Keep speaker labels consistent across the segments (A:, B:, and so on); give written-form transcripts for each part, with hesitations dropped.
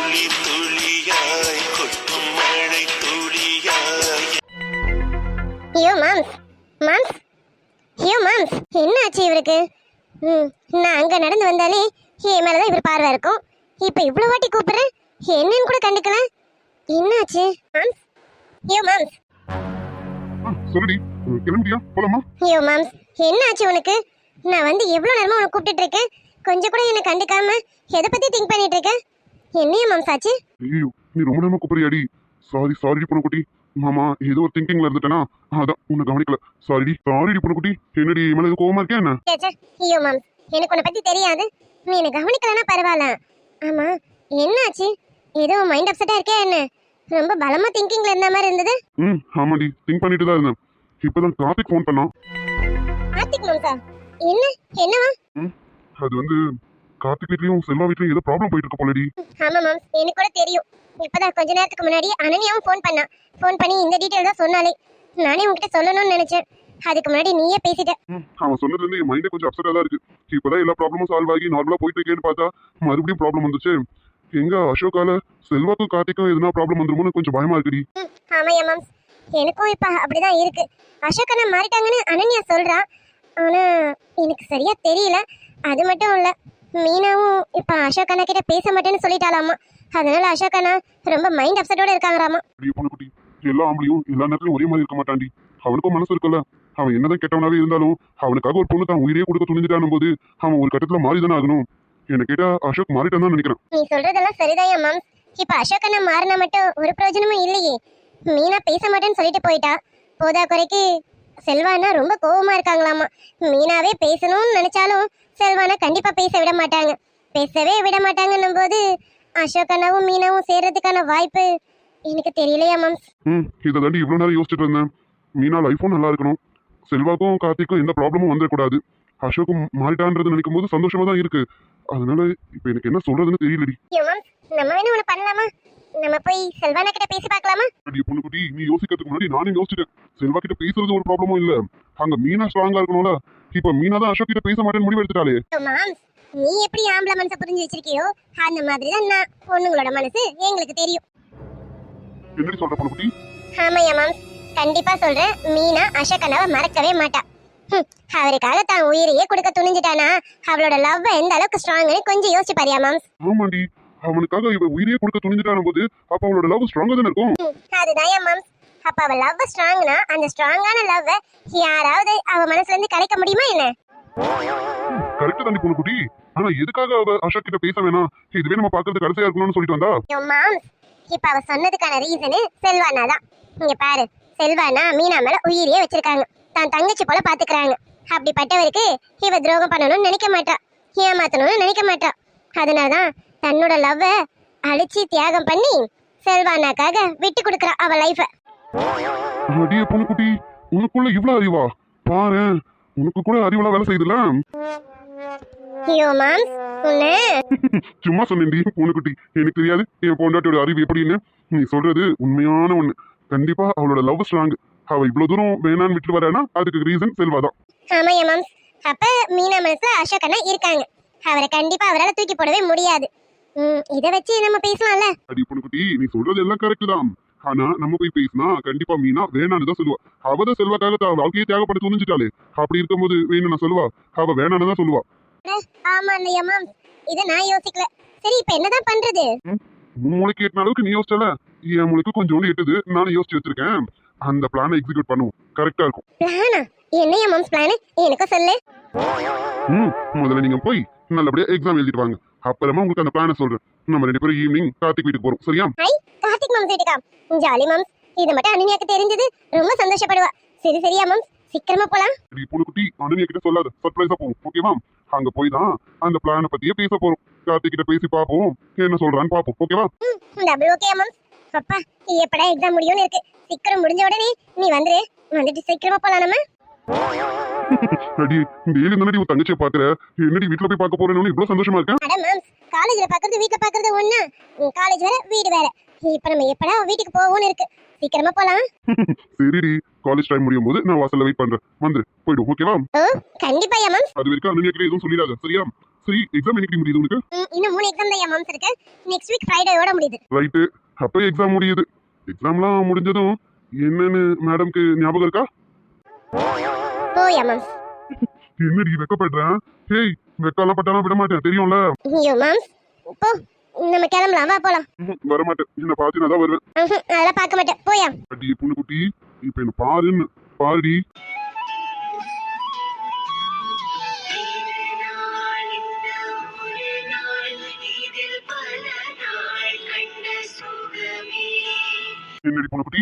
A: துளி துளியாய் கொட்டும் மழை துளியாய்.
B: ஐயோ மாம்ஸ், மாம்ஸ், ஐயோ மாம்ஸ், என்ன ஆச்சு இவருக்கு? நான் அங்க நடந்து வந்தாலே என் மேலதான் இவர் பார்வை இருக்கும். இப்ப இவ்வளவு வாட்டி கூப்பிடுறேன், என்னன்னு கூட கண்டுக்கல. என்னாச்சு மாம்ஸ்? ஐயோ மாம்ஸ்.
C: சொல்லுடி, கிளம்பிட்டியா? போலாமா?
B: ஐயோ மாம்ஸ், என்ன ஆச்சு உனக்கு? நான் வந்து எவ்வளவு நேரமா உனக்கு கூப்பிட்டுட்டு இருக்கேன், கொஞ்சம் கூட என்ன கண்டுக்காம எதை பத்தி திங்க் பண்ணிட்டு இருக்க? என்னையா மாம்ஸ் ஆச்சு?
C: ஐயோ, நீ ரொம்ப நேரமா கூப்பிடுறியாடி. சாரி பொண்ணுக்குட்டி. மாமா ஏதோ ஒரு திங்கிங்ல இருந்துட்டேனா, அதான் உன்னை கவனிக்கல. சாரிடி பொண்ணுக்குட்டி. என்னடி மேல எதுவும் கோவமா இருக்கேன் என்ன?
B: ஐயோ மாம்ஸ், எனக்கு உன்னை பத்தி தெரியாது. நீ என்ன கவனிக்கலன்னா பரவாயில்ல. ஆமா, என்னாச்சு? ஏதோ மைண்ட் அப்செட்டா இருக்கே என்ன? ரொம்ப பலமா திங்கிங்ல இருந்த மாதிரி இருந்தது.
C: ஆமாடி, திங்க் பண்ணிட்டு தான் இருந்தேன். இப்பதான் கார்த்திக் ஃபோன் பண்ணான்.
B: கார்த்திக் மாம்சா? என்னவா?
C: அது வந்து கார்த்திக் வீட்லயும் செல்வா வீட்லயும் ஏதோ ப்ராப்ளம் போயிட்டு இருக்கு போலடி.
B: ஆமா மாம்ஸ், எனக்கு கூட தெரியும். இப்பதான் கொஞ்ச நேரத்துக்கு முன்னாடி அனன்யாவும் ஃபோன் பண்ணி இந்த டீடைல் தான் சொன்னாலே. நானே உன்கிட்ட சொல்லணும்னு நினைச்சேன், அதுக்கு முன்னாடி நீயே பேசிட்ட.
C: அவன் சொன்னதுல இருந்து என் மைண்டே கொஞ்சம் அப்செட்டா தான் இருக்கு. இப்பதான் எல்லா ப்ராப்ளமும் சால்வ் ஆகி நார்மலா போயிட்டு இருக்கேன்னு பார்த்தா மறுபடியும் ப்ராப்ளம் வந்துச்சு. எங்க அசோகால செல்வாக்கும் கார்த்திக்கும் எதுனா ப்ராப்ளம் வந்துருமோன்னு கொஞ்சம் பயமா இருக்குடி.
B: ஆமாயா மாம்ஸ், எனக்கும் இப்ப அப்படிதான் இருக்கு. அசோகனை மாறிட்டாங்கன்னு அனன்யா சொல்றா, ஆனா எனக்கு சரியா தெரியல. அது மட்டும் இல்ல, மீனாவும் இப்ப அசோகனா கிட்ட பேச மாட்டேன்னு சொல்லிட்டாலாமா. அதனால அசோகனா ரொம்ப மைண்ட் அப்செட்டோட இருக்காங்களாமா.
C: பொண்ணுக்குட்டி, எல்லா ஆம்பளையும் எல்லா நேரத்திலும் ஒரே மாதிரி இருக்க மாட்டாண்டி. அவனுக்கும் மனசு இருக்குல்ல. அவன் என்னதான் கெட்டவனாவே இருந்தாலும் அவனுக்காக ஒரு பொண்ணு தான் உயிரே கொடுக்க துணிஞ்சிட்டான் போது அவன் ஒரு கட்டத்துல மாறிதானே ஆகணும். என்ன கேட்டா அசோக் மாறிட்டான் தான் நினைக்கிறேன்.
B: நீ சொல்றதெல்லாம் சரிதான் மாம்ஸ். இப்ப அசோகனா மாறினா மட்டும் ஒரு பிரயோஜனமும் இல்லையே. மீனா பேச மாட்டேன்னு சொல்லிட்டு போயிட்டா. போதா குறைக்கு செல்வானா ரொம்ப கோவமா இருக்காங்களாமா. மீனாவே பேசணும்னு நினைச்சாலும் செல்வானா கண்டிப்பா பேச விட மாட்டாங்க. பேசவே விட மாட்டாங்கன்னும் போது அசோகனாவும் மீனாவும் சேர்றதுக்கான வாய்ப்பு எனக்கு தெரியலையா மாம்ஸ்.
C: இதை தாண்டி இவ்வளவு நேரம் யோசிச்சுட்டு இருந்தேன். மீனா லைஃபும் நல்லா இருக்கணும், செல்வாக்கும் கார்த்திக்கும் எந்த ப்ராப்ளமும் வந்துடக்கூடாது. அசோக்கும் மாறிட்டான்றது நினைக்கும் போது சந்தோஷமா தான் இருக்கு. அதனால இப்ப எனக்கு என்ன சொல்றதுன்னு தெரியலடி.
B: நம்ம என்ன ஒண்ணு பண்ணலாமா? நம்ம போய் செல்வானா கிட்ட பேசி பார்க்கலாமா?
C: பொண்ணுக்குட்டி, நீ யோசிக்கிறதுக்கு முன்னாடி நானும் யோசிச்சிட்டேன். செல்வா கிட்ட பேசுறது ஒரு ப்ராப்ளமும் இல்ல. அங்க மீனா ஸ்ட்ராங்கா இருக்கணும்ல. இப்ப மீனா தான் அசோக் கிட்ட பேச மாட்டேன்னு முடிவு எடுத்துட்டாலே.
B: மாம்ஸ், நீ எப்படி ஆம்பளை மனசை புரிஞ்சு வச்சிருக்கியோ அந்த மாதிரி தான் நான் பொண்ணுங்களோட மனசு எங்களுக்கு தெரியும்.
C: என்னடி சொல்ற பொண்ணுக்குட்டி?
B: ஆமாயா மாம்ஸ், கண்டிப்பா சொல்றேன். மீனா அசோகனாவை மறக்கவே மாட்டா. அவருக்காக தான் உயிரையே கொடுக்க துணிஞ்சிட்டானா அவளோட லவ் எந்த அளவுக்கு ஸ்ட்ராங்னு கொஞ்சம் யோசிச்சு பாரியா மாம்ஸ்.
C: ஆமாண்டி, அவனுக்காக இவ உயிரையே கொடுக்க துணிஞ்சிட்டான போது அப்ப அவளோட லவ் ஸ்ட்ராங்கா தானே இருக்கும்.
B: அதுதான் மாம்ஸ். அப்ப அவ லவ் ஸ்ட்ராங்னா அந்த ஸ்ட்ராங்கான லவ் யாராவது அவ மனசுல இருந்து கலைக்க முடியுமா என்ன?
C: கரெக்ட் தாண்டி பொண்ணுக்குட்டி. ஆனா எதுக்காக அவ அசோக் கிட்ட பேச வேணாம், இதுவே நம்ம பாக்குறது கடைசியா இருக்கணும்னு சொல்லிட்டு வந்தா?
B: மாம்ஸ், இப்ப அவ சொன்னதுக்கான ரீசன் செல்வானா தான். இங்க பாரு, செல்வானா மீனா மேல உயிரையே வச்சிருக்காங்க, தான் தங்கச்சி போல பாத்துக்கிறாங்க. அப்படிப்பட்டவருக்கு இவ துரோகம் பண்ணணும்னு நினைக்க மாட்டா, ஏமாத்தணும்னு நினைக்க மாட்டா. அதனாலதான் தன்னோட லவ்வ அழிச்சு தியாகம் பண்ணி செல்வானாக்காக விட்டு கொடுக்கறா அவ லைஃப.
C: அடியே பொண்ணுக்குட்டி, உனக்குள்ள இவ்வளவு அறிவா? பாரு, உனக்கு கூட அறிவெல்லாம் வேலை செய்யுதுல.
B: ஐயோ மாம்ஸ், உன்ன
C: சும்மா சொன்னேன்டி பொண்ணுக்குட்டி. எனக்கு தெரியாது என் பொண்டாட்டியோட அறிவு எப்படின்னு. நீ சொல்றது உண்மையான ஒண்ணு. கண்டிப்பா அவளோட லவ் ஸ்ட்ராங். அவ இவ்வளவு தூரம் வேணான்னு விட்டு வரானா அதுக்கு ரீசன் செல்வாதான்.
B: ஆமாயா மாம்ஸ், அப்ப மீனா மனசுல அசோகனா இருக்காங்க. அவரை கண்டிப்பா அவரால் தூக்கி போடவே முடியாது. இத வச்சு நம்ம பேசலாம்ல.
C: அடி பொண்ணுக்குட்டி, நீ சொல்றது எல்லாம் கரெக்ட் தான். ஆனா நம்ம போய் பேசினா கண்டிப்பா மீனா வேணான்னு தான் சொல்லுவா. அவதான் செல்வாக்காக வாழ்க்கையை தியாகப்பட துணிஞ்சிட்டாலே. அப்படி இருக்கும்போது வேணும்னு சொல்லுவா, அவ வேணான்னு தான் சொல்லுவா.
B: ஆமா இல்லையா மாம்ஸ், இத நான் யோசிக்கல. சரி, இப்ப என்னதான் பண்றது?
C: மூளைக்கு எட்டுன அளவுக்கு நீ யோசிச்சல, என் மூளைக்கு கொஞ்சோண்டு எட்டுது. நானும் யோசிச்சு வச்சிருக்கேன். அந்த பிளானை எக்ஸிக்யூட் பண்ணுவோம், கரெக்டா இருக்கும்.
B: பிளானா? என்னையா மாம்ஸ் பிளான்? எனக்கு சொல்லு.
C: முதல்ல நீங்க போய் நல்லபடியா எக்ஸாம் எழுதிட்டு வாங்க, அப்புறமா உங்களுக்கு அந்த பிளானை சொல்றேன். நம்ம 2 பேரும் ஈவினிங் கார்த்திக் வீட்டுக்கு போறோம், சரியா?
B: ஹை, கார்த்திக் மாம்ஸ் வீட்டுக்கா? Jolly moms. இது மட்டும் அனன்யாக்கு தெரிஞ்சது ரொம்ப சந்தோஷப்படுவா. சரியா மாம்ஸ், சீக்கிரமா போலாம்.
C: பொண்ணுக்குட்டி, அனன்யா கிட்ட சொல்லாத, சர்ப்ரைஸா போவோம், ஓகேவா? அங்க போய் தான் அந்த பிளானை பத்தியே பேச போறோம். கார்த்திக் கிட்ட பேசி பாப்போம், என்ன சொல்றான்னு பாப்போம், ஓகேவா?
B: Double okay moms. அப்பா, எப்படா எக்ஸாம் முடியும்னு இருக்கு. சீக்கிரம் முடிஞ்ச உடனே நீ வந்துட்டு சீக்கிரமா போலாம் நம்ம.
C: அடி, டெய்லி தானடி உன் தங்கச்சியை பாக்குற, என்னடி வீட்டுல போய் பார்க்க போறேன்னு இவ்வளவு சந்தோஷமா இருக்கேன்.
B: அட மாம்ஸ், காலேஜ்ல பாக்குறது வீட்ல பாக்குறது ஒண்ணா? காலேஜ் வேற வீடு வேற. இப்ப நம்ம எப்படா வீட்டுக்கு போவோம்னு இருக்கு. சீக்கிரமா போலாம்.
C: சரிடி, காலேஜ் டைம் முடியும் போது நான் வாசல்ல வெயிட் பண்றேன். வந்து போய்டும், ஓகேவா?
B: கண்டிப்பா மாம்ஸ்.
C: அது வரைக்கும் அனன்யா கிட்ட எதுவும் சொல்லிடாத, சரியா? சரி எக்ஸாம் என்னைக்கு முடியுது உனக்கு?
B: இன்னும் 3 எக்ஸாம் தான் மாம்ஸ் இருக்கு. நெக்ஸ்ட் வீக் ஃப்ரைடேயோட முடியுது.
C: ரைட்டு, அப்போ எக்ஸாம் முடியுது. எக்ஸாம்லாம் முடிஞ்சதும் என்னன்னு மேடம்க்கு ஞாபகம் இருக்கா?
B: போயா மாம்ஸ்.
C: என்னடி வெக்கப்படுற? ஹேய், வெக்கலாம் பட்டாலாம் விட மாட்டேன் தெரியும்ல.
B: ஐயோ மாம்ஸ், போ நம்ம கிளம்பலாம், வா போலாம்.
C: வர மாட்டேன், என்ன பார்த்து நான் தான் வருவேன்.
B: அதெல்லாம் பார்க்க மாட்டேன், போயா.
C: அடி பொண்ணு குட்டி, இப்போ என்ன பாருன்னு பாருடி. என்னடி பொண்ணு குட்டி?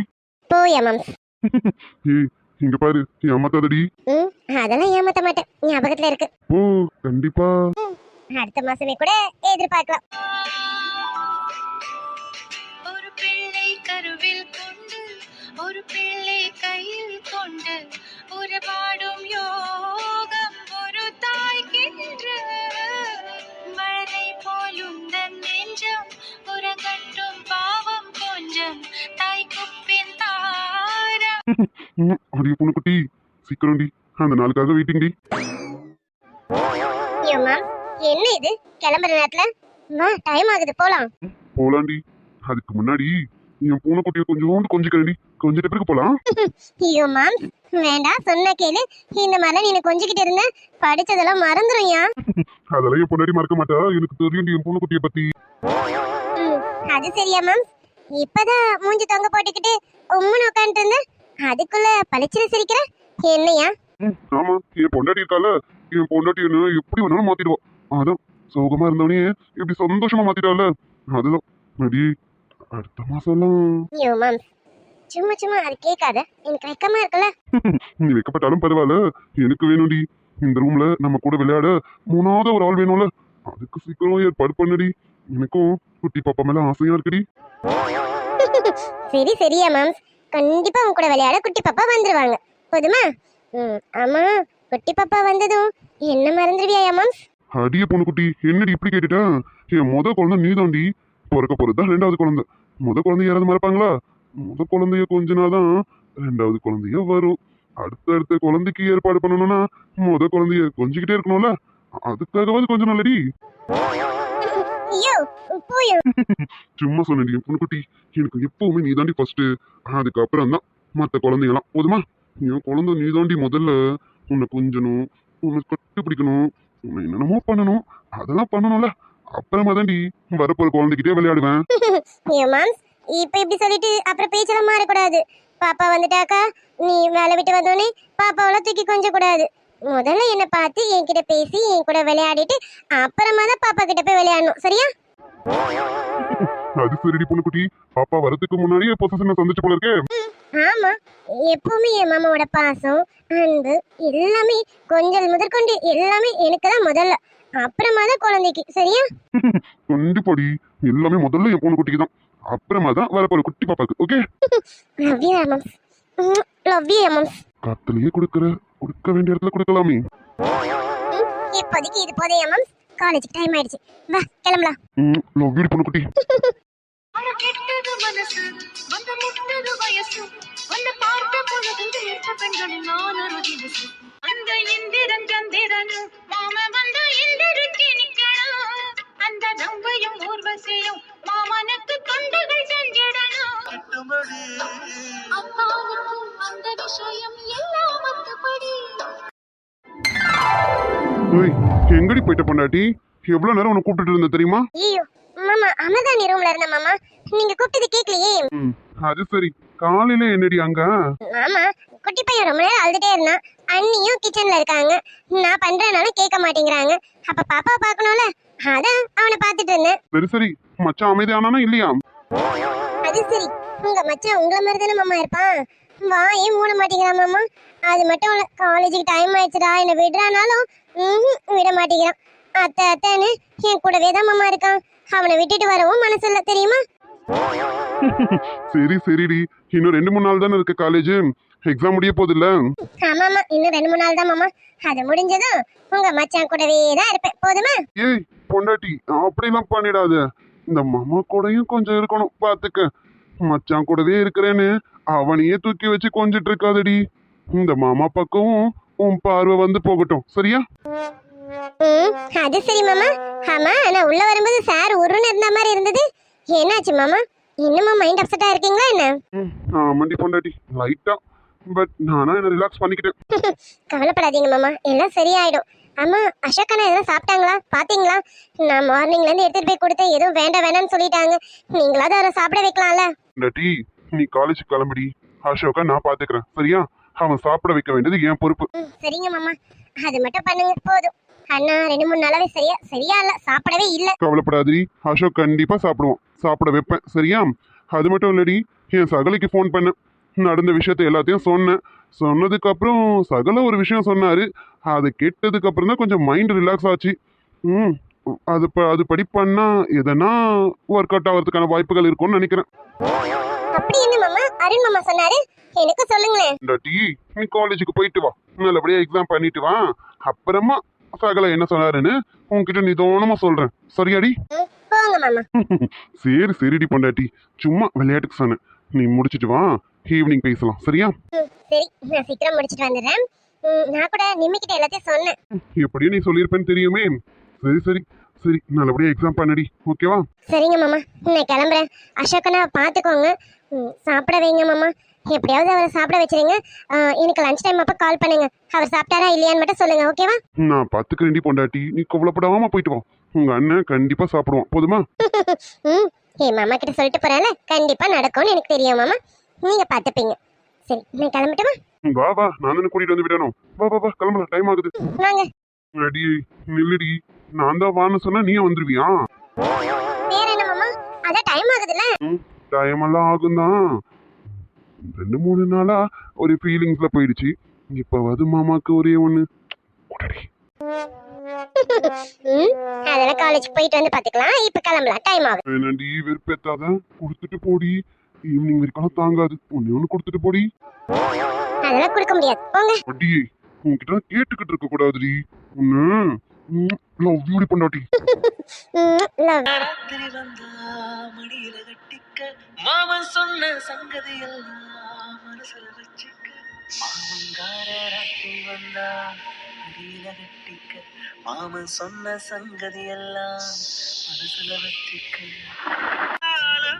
B: போயா மாம்ஸ்.
C: ஏய், இங்க பாரு, ஏமாத்தாதடி.
B: அதெல்லாம் ஏமாத்த மாட்டேன், ஞாபகத்துல இருக்கு.
C: ஓ கண்டிப்பா.
B: அடுத்த மாசமே கூட எதிர்பார்க்கலாம்.
D: ஒரு பிள்ளை கருவில் கொண்டு ஒரு பிள்ளை கையில் கொண்டு உறவாடும் யோகம் ஒரு தாய்க்கின்ற மழை போலும் தன் நெஞ்சம் உறங்கட்டும் பாவம் கொஞ்சம் தாய்க்கும் பின் தாரம்.
C: அடிய பொண்ணு குட்டி, சீக்கிரம்டி, அந்த நாளுக்காக வெயிட்டிங் டி.
B: ஐயோ மாம், என்ன இது கிளம்புற நேரத்துல? வா, டைம் ஆகுது, போலாம்.
C: போலாண்டி, அதுக்கு முன்னாடி என் பூனை குட்டியை கொஞ்சோண்டு கொஞ்சிக்கிறேன்டி, கொஞ்சிட்ட பிறகு போலாம்.
B: ஐயோ மாம், வேண்டாம், சொன்ன கேளு. இந்த மாதிரி நீ கொஞ்சிக்கிட்டு இருந்த படிச்சதெல்லாம் மறந்துரும்யா.
C: அதெல்லாம் என் பொண்டாடி மறக்க மாட்டா, எனக்கு தெரியும் என் பூனை குட்டியை பத்தி.
B: அது சரியா மாம், இப்பதான் மூஞ்சி தொங்க போட்டுக்கிட்டு உம்முன்னு உட்காந்துட்டு இருந்த, அதுக்குள்ள பளிச்சுன்னு சிரிக்கிற, என்னையா?
C: ஆமா, என் பொண்டாட்டி இருக்கால, என் பொண்டாட்டி என்ன எப்படி வேணாலும் மாத்திடுவா. அதான் சோகமா இருந்தவனே இப்படி சந்தோஷமா மாத்திட்டால, அதுதான். அடி அடுத்த மாசம் எல்லாம்.
B: ஐயோ மாம், சும்மா சும்மா அது கேட்காத, எனக்கு வெக்கமா இருக்குல்ல.
C: நீ வைக்கப்பட்டாலும் பரவாயில்ல, எனக்கு வேணும்டி. இந்த ரூம்ல நம்ம கூட விளையாட 3வது ஒரு ஆள் வேணும்ல, அதுக்கு சீக்கிரம் ஏற்பாடு பண்ணுடி. எனக்கும் குட்டி பாப்பா மேல ஆசையா இருக்குடி.
B: சரி சரியா மாம், கண்டிப்பா உன் கூட விளையாட குட்டி பாப்பா வந்துருவாங்க, போதுமா? ஆமா, குட்டி பாப்பா வந்ததும் என்ன மறந்துடுவியா மாம்?
C: அடிய பொண்ணு குட்டி, என்னடி இப்படி கேட்டுட்டா? என் முத குழந்தை நீதாண்டி, பிறக்க போறதுதான் 2வது குழந்தை. முத குழந்தை யாராவது மறப்பாங்களா? முத குழந்தைய கொஞ்ச நாள் தான் 2வது குழந்தைய வரும். அடுத்த குழந்தைக்கு ஏற்பாடு பண்ணணும்னா முத குழந்தைய கொஞ்சிக்கிட்டே இருக்கணும்ல, அதுக்காகவாது கொஞ்சம் நல்லடி.
B: ஐயோ போயும்.
C: சும்மா சொன்னடி பொண்ணு குட்டி, எனக்கு எப்பவுமே நீதாண்டி ஃபர்ஸ்ட், அதுக்கப்புறம் தான் மற்ற குழந்தைங்களாம், போதுமா? என் குழந்தை நீதாண்டி முதல்ல. உன்னை கொஞ்சணும், உன்னை கட்டு பிடிக்கணும், உன்னை என்னென்னமோ பண்ணணும், அதெல்லாம் பண்ணணும்ல, அப்புறமா தாண்டி வரப்போற குழந்தைகிட்டே விளையாடுவேன்.
B: ஐயோ மாம், இப்ப இப்படி சொல்லிட்டு அப்புறம் பேச்செல்லாம் மாறக்கூடாது. பாப்பா வந்துட்டாக்கா, நீ வேலை விட்டு வந்தோடனே பாப்பாவெல்லாம் தூக்கி கொஞ்சம் கூடாது. முதல்ல என்ன பார்த்து என்கிட்ட பேசி என் கூட விளையாடிட்டு அப்புறமா தான் பாப்பா கிட்ட போய் விளையாடணும், சரியா?
C: அது சரிடி பொண்ணு குட்டி, பாப்பா வரதுக்கு முன்னாடியே பொசஷனை சந்திச்சு போல இருக்கே.
B: ஆமா, எப்பவுமே என் மாமாவோட பாசம், அன்பு எல்லாமே கொஞ்சல் முதற்கொண்டு எல்லாமே எனக்கு தான் முதல்ல, அப்புறமா தான் குழந்தைக்கு, சரியா?
C: கண்டிப்பாடி, எல்லாமே முதல்ல என் பொண்ணு குட்டிக்கு தான், அப்புறமா தான் வரப்போற குட்டி பாப்பாக்கு. Okay?
B: Love you mom, love you mom.
C: காத்துலயே கொடுக்க வேண்டிய இடத்துல கொடுக்கலாமே.
B: இப்போதைக்கு இது போதையா மாம், காலேஜுக்கு டைம் ஆயிடுச்சு, வா கிளம்பலாம்.
C: லவ் யூ பொண்ணு குட்டி.
D: அட கெட்டது மனசு வந்து முட்டது வயசு வந்து பார்த்த பொழுது ஏற்ற பெண்களின் நான் ஒரு தினசு அந்த இந்திரன் சந்திரன் மாம வந்த இந்திருக்கு நிக்கணும் அந்த நம்பையும் ஊர்வசியும் மாமனுக்கு தொண்டுகள் செஞ்சிடணும் அப்பாவுக்கும் அந்த விஷயம் எல்லாம் மத்தபடி.
C: எங்கடி போயிட்ட பொண்டாட்டி? எவ்வளவு நேரம் உன்னை கூப்பிட்டு இருந்த தெரியுமா?
B: ஐயோ மாமா, அமதானி ரூம்ல இருந்த மாமா, நீங்க கூப்பிட்டது கேக்கலையே.
C: அது சரி, காலையில என்னடி அங்க?
B: ஆமா, குட்டி பையன் ரொம்ப நேரம் அழுதுட்டே இருந்தான், அண்ணியும் கிச்சன்ல இருக்காங்க, நான் பண்றேனாலும் கேட்க மாட்டேங்கிறாங்க, அப்ப பாப்பாவை பார்க்கணும்ல, அதான் அவனை பார்த்துட்டு இருந்தேன்.
C: சரி சரி, மச்சான் அமைதியானானா இல்லையா?
B: அது சரி, உங்க மச்சான் உங்களை மாதிரி தானே மாமா இருப்பான், வாயே மூட மாட்டேங்கிறான் மாமா. அது மட்டும் இல்ல, காலேஜுக்கு டைம் ஆயிடுச்சுடா என்ன விடுறானாலும் விட மாட்டேங்கிறான். அத்தை அத்தைன்னு என் கூடவே தான் மாமா இருக்கான், அவனை விட்டுட்டு வரவும் மனசு இல்ல, தெரியுமா?
C: சரி சரிடி, இன்னும் 2-3 நாள் தானே இருக்கு காலேஜ், எக்ஸாம் முடிய போகுது இல்ல?
B: ஆமாமா, இன்னும் 2-3 நாள் தான் மாமா, அது முடிஞ்சதும் உங்க மச்சான் கூடவே தான் இருப்பேன், போதுமா?
C: ஏய் பொண்டாட்டி, அப்படிலாம் பண்ணிடாத, இந்த மாமா கூடயும் கொஞ்சம் இருக்கணும் பாத்துக்க. மச்சான் கூடவே இருக்கிறேன்னு அவனையே தூக்கி வச்சு கொஞ்சிட்டு இருக்காதடி. இந்த மாமா பக்கம் உன் பார்வை வந்து போகட்டும், சரியா?
B: ம், அது சரி மாமா. ஆமா, நான் உள்ள வரும்போது சார் உருன்னு இருந்த மாதிரி இருந்தது. என்னாச்சு மாமா? இன்னுமா மைண்ட் அப்செட்டா இருக்கீங்களா என்ன?
C: மண்டி பொண்டாட்டி லைட்டா, பட் நானா என்ன ரிலாக்ஸ் பண்ணிக்கிட்டேன்.
B: கவலைப்படாதீங்க மாமா, எல்லாம் சரியாயிடும். ஆமா, அசோகண்ணா எதுவும் சாப்பிட்டாங்களா? பாத்தீங்களா? நான் மார்னிங்ல இருந்து எடுத்துட்டு போய் கொடுத்தேன், எதுவும் வேண்டாம் வேணாம்னு சொல்லிட்டாங்க. நீங்களாவது அவரை சாப்பிட வைக்கலாம்ல.
C: பொண்டாட்டி நீ காலேஜ் கிளம்புடி, அசோக்கா நான் பாத்துக்கிறேன் சரியா? அவன் சாப்பிட வைக்க வேண்டியது என் பொறுப்பு.
B: சரிங்க மாமா, அது மட்டும் பண்ணுங்க போதும். அண்ணா 2-3 நாளாவே சரியா இல்ல, சாப்பிடவே இல்ல.
C: கவலைப்படாதீ, அசோக் கண்டிப்பா சாப்பிடுவான், சாப்பிட வைப்பேன் சரியா? அது மட்டும் இல்லடி, என் சகலைக்கு ஃபோன் பண்ணேன், நடந்த விஷயத்த எல்லாத்தையும் சொன்னேன். சொன்னதுக்கு அப்புறம் சகல ஒரு விஷயம் சொன்னாரு. அதை கேட்டதுக்கு அப்புறம் தான் கொஞ்சம் மைண்ட் ரிலாக்ஸ் ஆச்சு. ம் அது படி பண்ணா எதனா ஒர்க் அவுட் ஆகிறதுக்கான வாய்ப்புகள் இருக்கும்னு நினைக்கிறேன்.
B: அப்படி என்ன மாமா அருண் மாமா சொன்னாரு? எனக்கு சொல்லுங்களேன்.
C: டாடி நீ காலேஜுக்கு போயிட்டு வா, நல்லபடியா எக்ஸாம் பண்ணிட்டு வா, அப்புறமா சகல என்ன சொன்னாருன்னு உன்கிட்ட நிதானமா சொல்றேன் சரியாடி?
B: போங்க மாமா.
C: சரி சரிடி பொண்டாட்டி, சும்மா விளையாட்டுக்கு சொன்னேன். நீ முடிச்சிட்டு வா, ஈவினிங் பேசலாம் சரியா?
B: சரி, நான் சீக்கிரம் முடிச்சிட்டு வந்துடுறேன். நான் கூட நிம்மிக்கிட்ட எல்லாத்தையும் சொன்னேன்.
C: எப்படியும் நீ சொல்லியிருப்பேன்னு தெரியுமே. சரி சரி சரி, நல்லபடியா எக்ஸாம் பண்ணடி, ஓகேவா?
B: சரிங்க மாமா, நான் கிளம்புறேன். அசோக்கனா பார்த்துக்கோங்க. சாப்பிட வைங்க மாமா, எப்படியாவது அவரை சாப்பிட வச்சிருங்க. எனக்கு லஞ்ச் டைம் அப்போ கால் பண்ணுங்க. அவர் சாப்பிட்டாரா இல்லையான்னு மட்டும் சொல்லுங்க, ஓகேவா?
C: நான் பார்த்துக்கிறேன்டி பொண்டாட்டி, நீ கவலைப்படாம போயிட்டு வா. உங்க அண்ணன் கண்டிப்பா சாப்பிடுவான், போதுமா?
B: என் மாமா கிட்ட சொல்லிட்டு போறால, கண்டிப்பா நடக்கும்னு எனக்கு தெரியும் மாமா. நீங்க பார்த்துப்பீங்க. சரி, நான் கிளம்பட்டுமா?
C: வா வா, நான் தானே கூட்டிட்டு வந்து விடணும். வா வா வா, கிளம்பலாம், டைம் ஆகுது.
B: வாங்க.
C: அடி நில்லுடி, நான் தான் வான்னு சொன்னா நீ வந்துருவியா?
B: வேற என்ன மாமா, அதான் டைம் ஆகுதுல்ல.
C: டைம் எல்லாம் ஆகும் தான். 2-3 நாளா ஒரு ஃபீலிங்ஸ்ல போயிடுச்சு. இப்ப வது மாமாக்கு ஒரே ஒண்ணு.
B: அதெல்லாம் காலேஜ் போயிட்டு வந்து பாத்துக்கலாம். இப்ப கிளம்பலாம், டைம் ஆகுது.
C: வேணாண்டி, வெறுப்பேத்தாத, கொடுத்துட்டு போடி. ஈவினிங் வரைக்கும் தாங்காது, ஒண்ணு கொடுத்துட்டு போடி.
B: அதெல்லாம் கொடுக்க முடியாது, போங்க.
C: அடியே, உன்கிட்ட கேட்டுக்கிட்டு இருக்க கூடாதுடி. ஒண்ணு லவ் யூடி பொண்டாட்டி.
B: லவ்.
A: ராத்திரி வந்தா மடியில கட்டிக்க, மாமன் சொன்ன சங்கதி எல்லாம் மனசுல வச்சுக்க. மாமங்கார ராத்திரி வந்தா மடியில கட்டிக்க, மாமன் சொன்ன சங்கதி எல்லாம் மனசுல வச்சுக்க.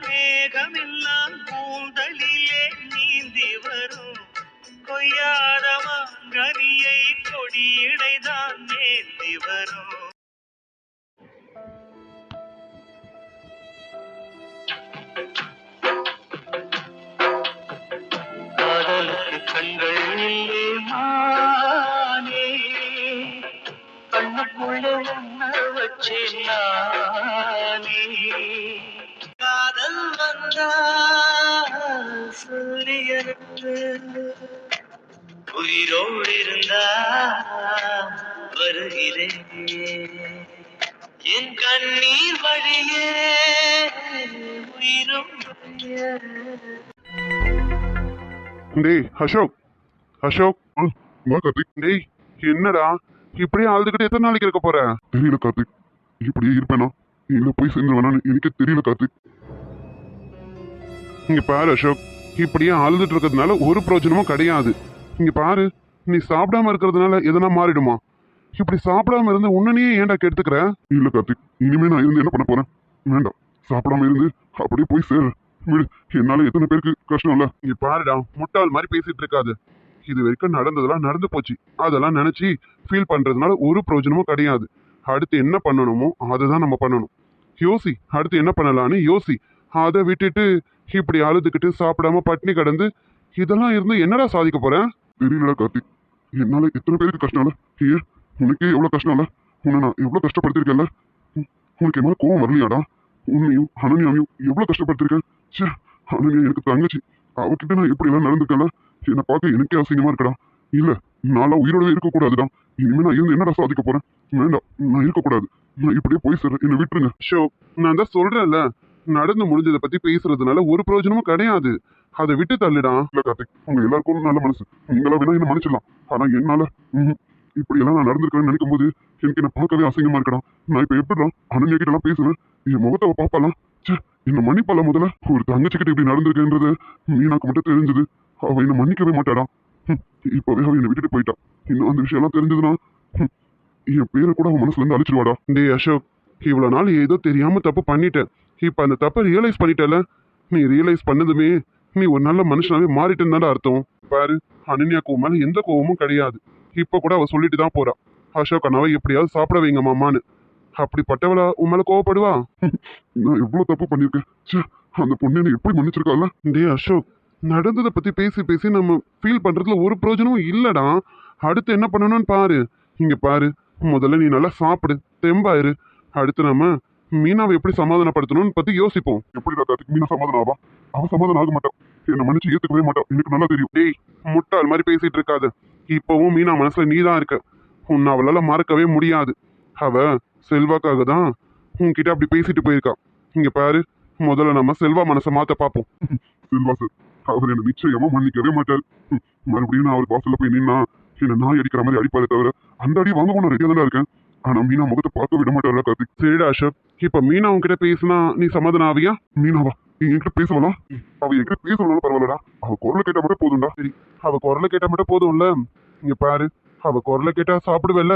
A: மேகமெல்லாம் கூந்தலிலே நீந்தி வரும், கொய்யாத மாங்கனியை கொடியிடைதான் ஏந்தி வரும். காதலுக்கு கண்கள் இல்லே மானே, கண்ணுக்குள்ள ஒன்ன வச்சே நானே. காதல் வந்தா சூரியனுக்கு, உயிரோடு இருந்தா வருகிறேன், என் கண்ணீர் வழியே உயிரும் வழியே.
C: டேய் அசோக், அசோக். வா கார்த்திக். டேய் என்னடா இப்படியே அழுதுகிட்டு எத்தனை நாளைக்கு இருக்க போற? தெரியல கார்த்திக், இப்படியே இருப்பேனா இல்ல போய் சேர்ந்துருவேனான்னு எனக்கு தெரியல கார்த்திக். இங்க பாரு அசோக், இப்படியே அழுதுட்டு இருக்கிறதுனால ஒரு பிரயோஜனமும் கிடையாது. இங்க பாரு, நீ சாப்பிடாம இருக்கிறதுனால எதனா மாறிடுமா? இப்படி சாப்பிடாம இருந்து உன்னனையே ஏன்டா கெடுத்துக்கிற? இல்ல கார்த்திக், இனிமே நான் இருந்து என்ன பண்ண போறேன்? வேண்டாம், சாப்பிடாம இருந்து அப்படியே போய் சேரு. விடு, என்னால எத்தனை பேருக்கு கஷ்டம் இல்ல. இங்க பாருடா, முட்டாள் மாதிரி பேசிட்டு இருக்காது. இது வரைக்கும் நடந்ததெல்லாம் நடந்து போச்சு. அதெல்லாம் நினைச்சு ஃபீல் பண்றதுனால ஒரு பிரயோஜனமும் கிடையாது. அடுத்து என்ன பண்ணணுமோ அதை தான் நம்ம பண்ணணும். யோசி, அடுத்து என்ன பண்ணலான்னு யோசி. அதை விட்டுட்டு இப்படி அழுதுகிட்டு சாப்பிடாம பட்னி கடந்து இதெல்லாம் இருந்து என்னடா சாதிக்க போறேன்? தெரியல கார்த்திக், என்னால எத்தனை பேருக்கு கஷ்டம் இல்ல. ஏன் உனக்கே எவ்வளவு கஷ்டம் இல்ல? உன்னை நான் எவ்வளவு கஷ்டப்படுத்திருக்கேன்ல? உனக்கு என்ன கோவம் வரலையாடா? உன்னையும் அனன்யாவையும் எவ்வளவு கஷ்டப்படுத்திருக்கேன். சே, அனன்யா எனக்கு தங்கச்சி, அவகிட்ட நான் எப்படி எல்லாம் நடந்துக்கல. என்னை பார்க்க எனக்கே அசிங்கமா இருக்கடா. இல்ல, நான்லாம் உயிரோடவே இருக்கக்கூடாதுடா. இனிமே நான் இருந்து என்னடா சாதிக்க போறேன்? வேண்டாம், நான் இருக்கக்கூடாது. நான் இப்படியே போய் சார், என்னை விட்டுருங்க. ஷோ, நான் தான் சொல்றேன்ல, நடந்து முடிஞ்சதை பத்தி பேசுறதுனால ஒரு பிரயோஜனமும் கிடையாது. அதை விட்டு தள்ளுடா. இல்ல கார்த்திக், உங்க எல்லாருக்கும் நல்ல மனசு, நீங்களா வேணா என்ன மன்னிச்சிடலாம். ஆனா என்னால இப்படி எல்லாம் நான் நடந்திருக்கேன்னு நினைக்கும் போது எனக்கு என்ன பார்க்கவே அசிங்கமா இருக்கடா. நான் இப்ப எப்படிதான் அனன்யா கிட்ட எல்லாம் பேசுவேன்? என் முகத்தை பாப்பாலாம். என்ன மன்னிப்பால முதல்ல. ஒரு தங்கச்சி கிட்ட இப்படி நடந்திருக்கேன்றது மீனாக்கு மட்டும் தெரிஞ்சது, அவ என்ன மன்னிக்கவே மாட்டாடா. இப்பவே அவ என்னை விட்டுட்டு போயிட்டா. இன்னும் அந்த விஷயம் எல்லாம் தெரிஞ்சதுன்னா என் பேரை கூட அவன் மனசுல இருந்து அழிச்சிருவாடா. டேய் அசோக், இவ்வளவு நாள் ஏதோ தெரியாம தப்பு பண்ணிட்டேன். இப்ப அந்த தப்பை ரியலைஸ் பண்ணிட்டல. நீ ரியலைஸ் பண்ணதுமே நீ ஒரு நல்ல மனுஷனாவே மாறிட்டேன்னு அர்த்தம். பாரு, அனன்யாக்கு உன் மேல எந்த கோவமும் கிடையாது. இப்ப கூட அவ சொல்லிட்டு தான் போறா, அசோக் அண்ணாவை எப்படியாவது சாப்பிட வைங்க மாமான்னு. அப்படிப்பட்டவளா உன் மேல கோவப்படுவா? நான் எவ்வளவு தப்பு பண்ணிருக்கேன். அந்த பொண்ணு என்ன எப்படி மன்னிச்சிருக்கால. டேய் அசோக், நடந்ததை பத்தி பேசி பேசி நம்ம ஃபீல் பண்றதுல ஒரு பிரயோஜனமும் இல்லடா. அடுத்து என்ன பண்ணணும்னு பாரு. இங்க பாரு, முதல்ல நீ நல்லா சாப்பிடு, தெம்பாயிரு. அடுத்து நம்ம மீனாவை எப்படி சமாதானப்படுத்தணும்னு பத்தி யோசிப்போம். எப்படிடா கார்த்திக் மீனா சமாதானம் ஆவா? அவன் சமாதானம் ஆக மாட்டான். என்ன மன்னிச்சு ஏத்துக்கவே மாட்டான், எனக்கு நல்லா தெரியும். டேய், முட்டாள் மாதிரி பேசிட்டு இருக்காது. இப்பவும் மீனா மனசுல நீதான் இருக்க. உன்னை அவளால மறக்கவே முடியாது. அவ செல்வாக்காக தான் உன்கிட்ட அப்படி பேசிட்டு போயிருக்கா. இங்க பாரு, முதல்ல நம்ம செல்வா மனசை மாத்த பார்ப்போம். செல்வா சார், அவர் என்ன நிச்சயமா மன்னிக்கவே மாட்டார். மறுபடியும் நான் அவர் வாசல்ல போய் நின்னா என்ன நாய் அடிக்கிற மாதிரி அடிப்பாரு தவிர அந்த அடி வாங்க போன ரெடியா தான் இருக்கேன். ஆனா மீனா முகத்தை பார்க்க விட மாட்டார்ல கார்த்திக். சரிடா அசோக், இப்ப மீனா உன்கிட்ட பேசினா நீ சமாதானம் ஆவியா? மீனாவா? நீ என்கிட்ட பேசலாம்? அவ என்கிட்ட பேசணும்னாலும் பரவாயில்லடா. அவ குரலை கேட்டா மட்டும் போதும்டா. சரி, அவ குரலை கேட்டா மட்டும் போதும்ல. இங்க பாரு, அவ குரலை கேட்டா சாப்பிடுவேல்ல?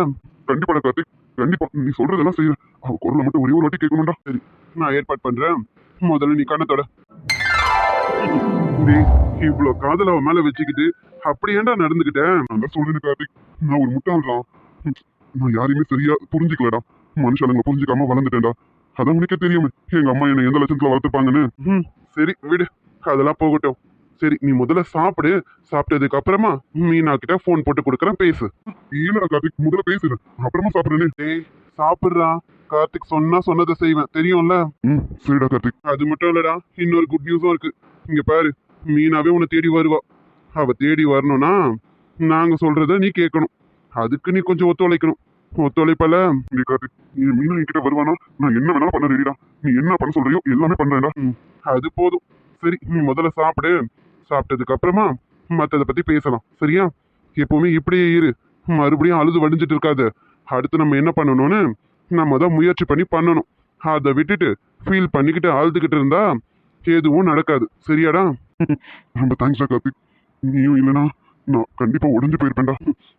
C: கண்டிப்பா கார்த்திக், கண்டிப்பா நீ சொல்றதெல்லாம் செய்ய. அவ குரலை மட்டும் ஒரே ஒரு வாட்டி கேட்கணும்டா. சரி, நான் ஏற்பாடு பண்றேன். முதல்ல நீ கண்ணத்தோட. இவ்வளவு காதல அவன் மேல வச்சுக்கிட்டு அப்படி ஏன்டா நடந்துகிட்டேன்? நான் சொல்றேன் கார்த்திக், நான் ஒரு முட்டாள்தான். நான் யாரையுமே சரியா புரிஞ்சுக்கலடா. மனுஷாளுங்க புரிஞ்சுக்காம வளர்ந்துட்டேன்டா. அதான் உனக்கே தெரியுமே எங்க அம்மா என்ன எந்த லட்சத்துல வளர்த்துப்பாங்கன்னு. சரி விடு, அதெல்லாம் போகட்டும். சரி, நீ முதல்ல சாப்பிடு. சாப்பிட்டதுக்கு அப்புறமா மீனா கிட்ட போன் போட்டு கொடுக்குறேன், பேசு. இல்லடா கார்த்திக், முதல்ல பேசுற, அப்புறமா சாப்பிடுறேன்னு. டேய் சாப்பிடுறா. கார்த்திக் சொன்னா சொன்னதை செய்வேன், தெரியும்ல? சரிடா கார்த்திக். அது மட்டும் இல்லடா, இன்னொரு குட் நியூஸும் இருக்கு. இங்க பாரு, மீனாவே உன்னை தேடி வருவா. அவ தேடி வரணும்னா நாங்க சொல்றத நீ கேட்கணும். அதுக்கு நீ கொஞ்சம் ஒத்துழைக்கணும். ஒத்துழைப்பல? கார்த்திக், நீ மீனா என்கிட்ட வருவானா நான் என்ன வேணாலும் பண்ண ரெடிடா. நீ என்ன பண்ண சொல்றியோ எல்லாமே பண்றேன்டா. அது போதும். சரி, நீ முதல்ல சாப்பிடு. சாப்பிட்டதுக்கு அப்புறமா மத்ததை பத்தி பேசலாம், சரியா? எப்பவுமே இப்படியே இரு, மறுபடியும் அழுது வடிஞ்சிட்டு இருக்காது. அடுத்து நம்ம என்ன பண்ணணும்னு நம்ம தான் முயற்சி பண்ணி பண்ணணும். அதை விட்டுட்டு ஃபீல் பண்ணிக்கிட்டு அழுதுகிட்டு இருந்தா எதுவும் நடக்காது, சரியாடா? ரொம்ப தேங்க்ஸ்டா கார்த்திக், நீயும் இல்லைனா நான் கண்டிப்பா உடஞ்சு போயிருப்பேன்டா.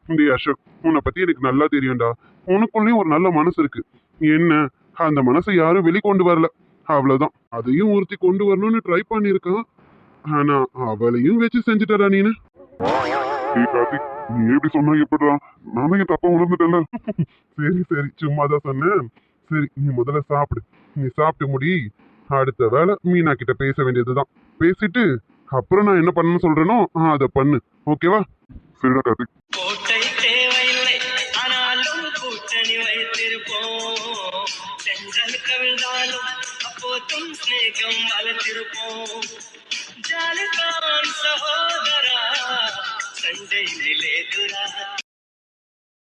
C: இந்த அசோக், உன்னை பத்தி எனக்கு நல்லா தெரியும்டா. உனக்குள்ளேயும் ஒரு நல்ல மனசு இருக்கு. என்ன, அந்த மனசை யாரும் வெளிக்கொண்டு வரல, அவ்வளவுதான். அதையும் ஒருத்தி கொண்டு வரணும்னு ட்ரை பண்ணிருக்கான். ஆனா அவளையும் வச்சு செஞ்சுட்டா நீனு. கார்த்திக், நீ எப்படி சொன்னா எப்படிடா? நானும் என் தப்பா உணர்ந்துட்டேன்ல. சரி சரி, சும்மாதான் சொன்னேன். சரி, நீ முதல்ல சாப்பிடு. நீ சாப்பிட்டு முடி. அடுத்த வேலை மீனா கிட்ட பேச வேண்டியதுதான். பேசிட்டு அப்புறம் நான் என்ன பண்ணணும்னு சொல்றேனோ அதை பண்ணு, ஓகேவா? சரிடா கார்த்திக்.
A: கோட்டை தேவையில்லை, ஆனாலும் கூட்டணி வைத்திருப்போம். செஞ்சல் கவிழ்ந்தாலும் அப்போதும் ஸ்நேகம் வளர்த்திருப்போம். ஜாலிதான் சகோதரா, சண்டையிலே துரா